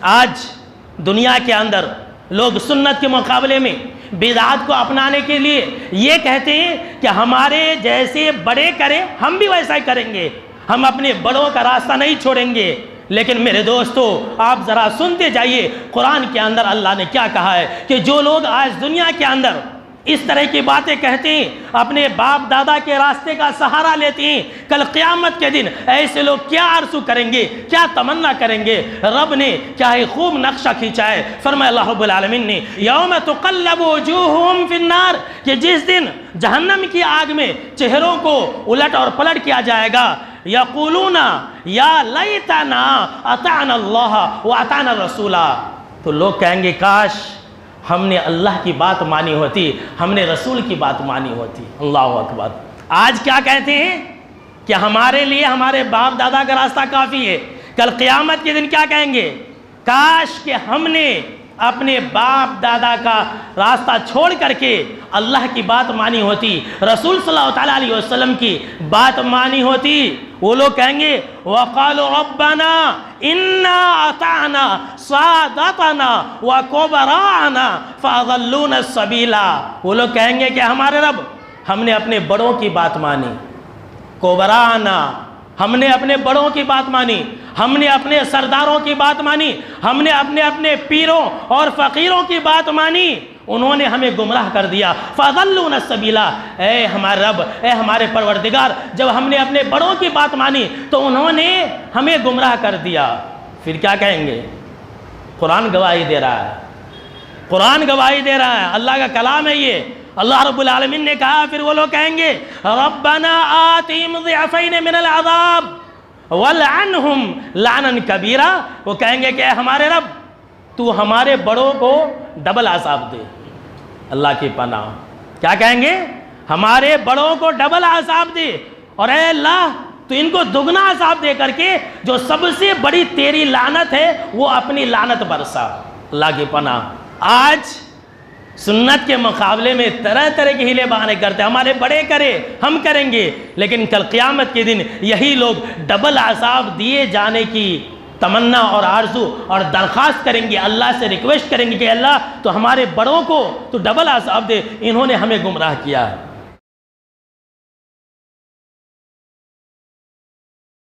آج دنیا کے اندر لوگ سنت کے مقابلے میں بدعات کو اپنانے کے لیے یہ کہتے ہیں کہ ہمارے جیسے بڑے کریں ہم بھی ویسا ہی کریں گے، ہم اپنے بڑوں کا راستہ نہیں چھوڑیں گے۔ لیکن میرے دوستو، آپ ذرا سنتے جائیے قرآن کے اندر اللہ نے کیا کہا ہے کہ جو لوگ آج دنیا کے اندر اس طرح کی باتیں کہتے ہیں، اپنے باپ دادا کے راستے کا سہارا لیتے ہیں، کل قیامت کے دن ایسے لوگ کیا آرزو کریں گے، کیا تمنا کریں گے؟ رب نے کیا ہی خوب نقشہ کھینچا ہے، فرمایا اللہ رب العالمین نے یوم تقلب وجوہہم فی النار، کہ جس دن جہنم کی آگ میں چہروں کو الٹ اور پلٹ کیا جائے گا، یقولون یا لیتنا اطعنا اللہ واطعنا الرسول، تو لوگ کہیں گے کاش ہم نے اللہ کی بات مانی ہوتی، ہم نے رسول کی بات مانی ہوتی۔ اللہ اکبر۔ آج کیا کہتے ہیں کہ ہمارے لیے ہمارے باپ دادا کا راستہ کافی ہے، کل قیامت کے دن کیا کہیں گے؟ کاش کہ ہم نے اپنے باپ دادا کا راستہ چھوڑ کر کے اللہ کی بات مانی ہوتی، رسول صلی اللہ علیہ وسلم کی بات مانی ہوتی۔ وہ لوگ کہیں گے وَقَالُوا رَبَّنَا إِنَّا أَطَعْنَا سَادَتَنَا وَكُبَرَاءَنَا فَأَضَلُّونَا السَّبِيلَ، وہ لوگ کہیں گے کہ ہمارے رب، ہم نے اپنے بڑوں کی بات مانی، کوبرانا، ہم نے اپنے بڑوں کی بات مانی، ہم نے اپنے سرداروں کی بات مانی، ہم نے اپنے پیروں اور فقیروں کی بات مانی، انہوں نے ہمیں گمراہ کر دیا۔ فَأَضَلُّونَا السَّبِيلَ، اے ہمارے رب، اے ہمارے پروردگار، جب ہم نے اپنے بڑوں کی بات مانی تو انہوں نے ہمیں گمراہ کر دیا۔ پھر کیا کہیں گے؟ قرآن گواہی دے رہا ہے، قرآن گواہی دے رہا ہے، اللہ کا کلام ہے یہ۔ اللہ رب العالمین نے کہا، پھر وہ لوگ کہیں گے ربنا آتہم ضعفین من العذاب والعنہم لعنا کبیرا، وہ کہیں گے کہ اے ہمارے رب، تو ہمارے بڑوں کو ڈبل عذاب دے۔ اللہ کی پناہ، کیا کہیں گے؟ ہمارے بڑوں کو ڈبل عذاب دے، اور اے اللہ تو ان کو دگنا عذاب دے کر کے جو سب سے بڑی تیری لعنت ہے وہ اپنی لعنت برسا۔ اللہ کی پناہ۔ آج سنت کے مقابلے میں طرح طرح کی ہیلے بہانے کرتے ہیں، ہمارے بڑے کرے ہم کریں گے، لیکن کل قیامت کے دن یہی لوگ ڈبل عذاب دیے جانے کی تمنا اور آرزو اور درخواست کریں گے، اللہ سے ریکویسٹ کریں گے کہ اللہ تو ہمارے بڑوں کو تو ڈبل عذاب دے، انہوں نے ہمیں گمراہ کیا ہے۔